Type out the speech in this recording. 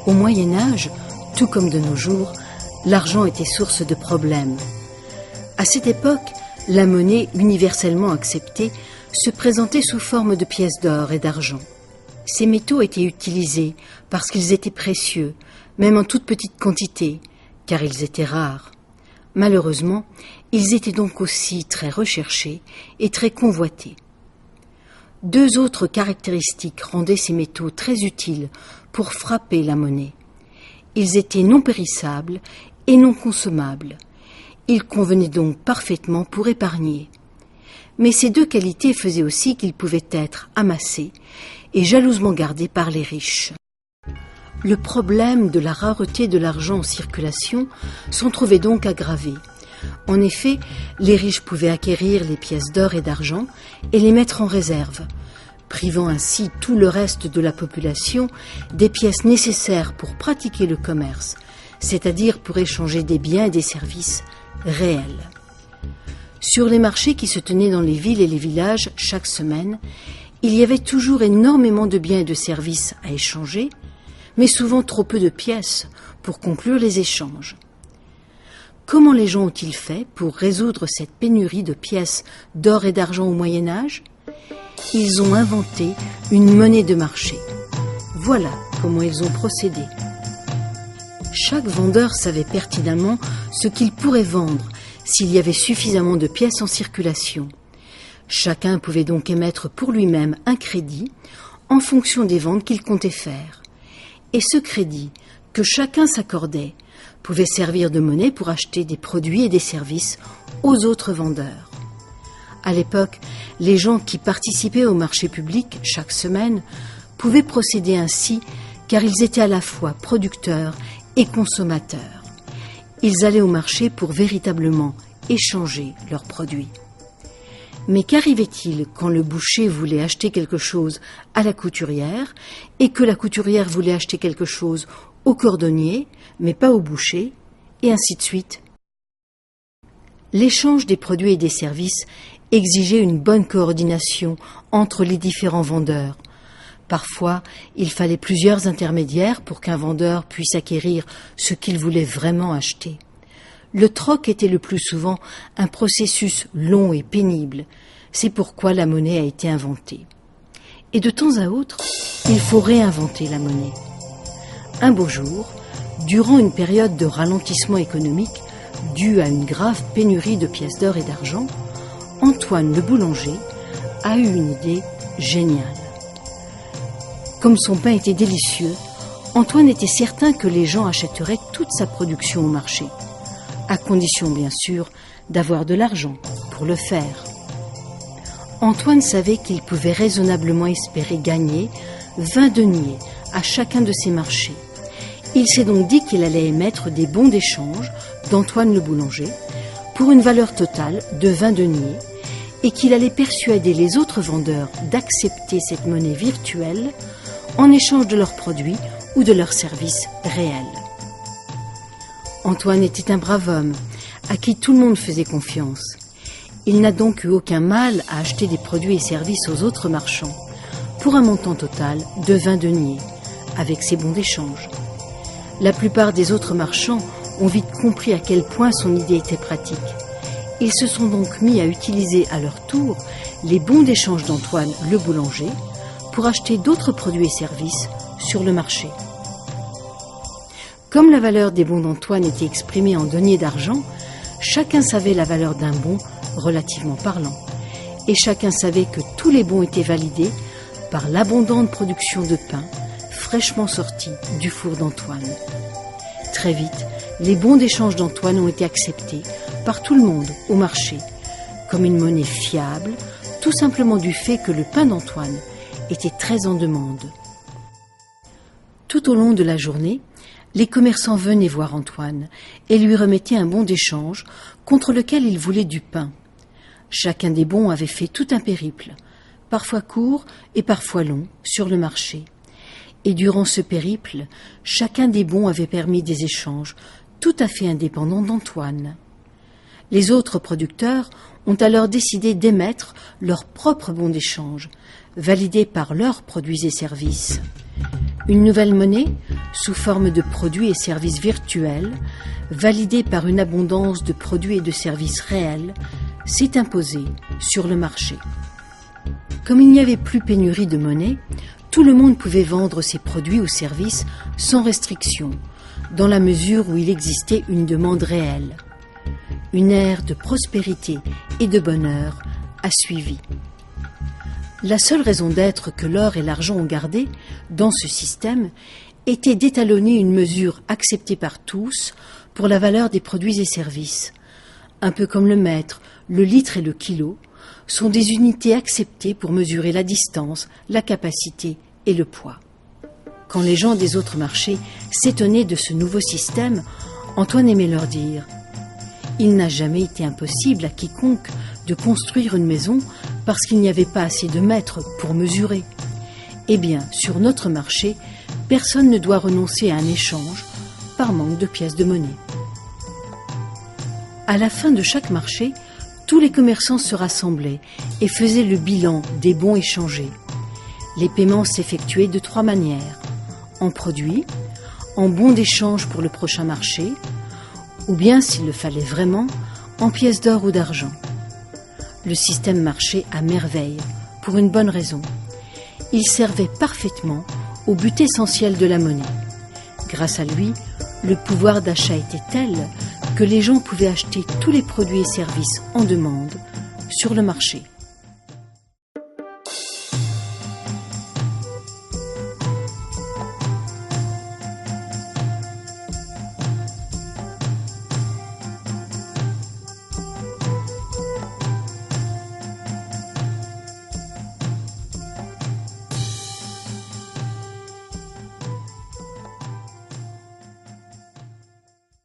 Au Moyen-Âge, tout comme de nos jours, l'argent était source de problèmes. À cette époque, la monnaie universellement acceptée se présentait sous forme de pièces d'or et d'argent. Ces métaux étaient utilisés parce qu'ils étaient précieux, même en toute petite quantité, car ils étaient rares. Malheureusement, ils étaient donc aussi très recherchés et très convoités. Deux autres caractéristiques rendaient ces métaux très utiles pour frapper la monnaie. Ils étaient non périssables et non consommables. Ils convenaient donc parfaitement pour épargner. Mais ces deux qualités faisaient aussi qu'ils pouvaient être amassés et jalousement gardés par les riches. Le problème de la rareté de l'argent en circulation s'en trouvait donc aggravé. En effet, les riches pouvaient acquérir les pièces d'or et d'argent et les mettre en réserve, privant ainsi tout le reste de la population des pièces nécessaires pour pratiquer le commerce, c'est-à-dire pour échanger des biens et des services réels. Sur les marchés qui se tenaient dans les villes et les villages chaque semaine, il y avait toujours énormément de biens et de services à échanger, mais souvent trop peu de pièces pour conclure les échanges. Comment les gens ont-ils fait pour résoudre cette pénurie de pièces d'or et d'argent au Moyen-Âge ? Ils ont inventé une monnaie de marché. Voilà comment ils ont procédé. Chaque vendeur savait pertinemment ce qu'il pourrait vendre s'il y avait suffisamment de pièces en circulation. Chacun pouvait donc émettre pour lui-même un crédit en fonction des ventes qu'il comptait faire. Et ce crédit que chacun s'accordait pouvait servir de monnaie pour acheter des produits et des services aux autres vendeurs. À l'époque, les gens qui participaient au marché public chaque semaine pouvaient procéder ainsi car ils étaient à la fois producteurs et consommateurs. Ils allaient au marché pour véritablement échanger leurs produits. Mais qu'arrivait-il quand le boucher voulait acheter quelque chose à la couturière et que la couturière voulait acheter quelque chose au cordonnier, mais pas au boucher, et ainsi de suite? L'échange des produits et des services exigeait une bonne coordination entre les différents vendeurs. Parfois, il fallait plusieurs intermédiaires pour qu'un vendeur puisse acquérir ce qu'il voulait vraiment acheter. Le troc était le plus souvent un processus long et pénible. C'est pourquoi la monnaie a été inventée. Et de temps à autre, il faut réinventer la monnaie. Un beau jour, durant une période de ralentissement économique due à une grave pénurie de pièces d'or et d'argent, Antoine le boulanger a eu une idée géniale. Comme son pain était délicieux, Antoine était certain que les gens achèteraient toute sa production au marché, à condition bien sûr d'avoir de l'argent pour le faire. Antoine savait qu'il pouvait raisonnablement espérer gagner 20 deniers à chacun de ses marchés. Il s'est donc dit qu'il allait émettre des bons d'échange d'Antoine le boulanger pour une valeur totale de 20 deniers et qu'il allait persuader les autres vendeurs d'accepter cette monnaie virtuelle en échange de leurs produits ou de leurs services réels. Antoine était un brave homme, à qui tout le monde faisait confiance. Il n'a donc eu aucun mal à acheter des produits et services aux autres marchands, pour un montant total de 20 deniers, avec ses bons d'échange. La plupart des autres marchands ont vite compris à quel point son idée était pratique. Ils se sont donc mis à utiliser à leur tour les bons d'échange d'Antoine le boulanger pour acheter d'autres produits et services sur le marché. Comme la valeur des bons d'Antoine était exprimée en deniers d'argent, chacun savait la valeur d'un bon relativement parlant. Et chacun savait que tous les bons étaient validés par l'abondante production de pain fraîchement sorti du four d'Antoine. Très vite, les bons d'échange d'Antoine ont été acceptés par tout le monde au marché, comme une monnaie fiable, tout simplement du fait que le pain d'Antoine était très en demande. Tout au long de la journée, les commerçants venaient voir Antoine et lui remettaient un bon d'échange contre lequel il voulait du pain. Chacun des bons avait fait tout un périple, parfois court et parfois long, sur le marché. Et durant ce périple, chacun des bons avait permis des échanges tout à fait indépendants d'Antoine. Les autres producteurs ont alors décidé d'émettre leurs propres bons d'échange, validés par leurs produits et services. Une nouvelle monnaie, sous forme de produits et services virtuels, validée par une abondance de produits et de services réels, s'est imposée sur le marché. Comme il n'y avait plus pénurie de monnaie, tout le monde pouvait vendre ses produits ou services sans restriction, dans la mesure où il existait une demande réelle. Une ère de prospérité et de bonheur a suivi. La seule raison d'être que l'or et l'argent ont gardé, dans ce système, était d'étalonner une mesure acceptée par tous pour la valeur des produits et services. Un peu comme le mètre, le litre et le kilo sont des unités acceptées pour mesurer la distance, la capacité et le poids. Quand les gens des autres marchés s'étonnaient de ce nouveau système, Antoine aimait leur dire « Il n'a jamais été impossible à quiconque de construire une maison parce qu'il n'y avait pas assez de mètres pour mesurer. Eh bien, sur notre marché, personne ne doit renoncer à un échange par manque de pièces de monnaie. » À la fin de chaque marché, tous les commerçants se rassemblaient et faisaient le bilan des bons échangés. Les paiements s'effectuaient de 3 manières: en produits, en bons d'échange pour le prochain marché, ou bien, s'il le fallait vraiment, en pièces d'or ou d'argent. Le système marchait à merveille, pour une bonne raison. Il servait parfaitement au but essentiel de la monnaie. Grâce à lui, le pouvoir d'achat était tel que les gens pouvaient acheter tous les produits et services en demande sur le marché.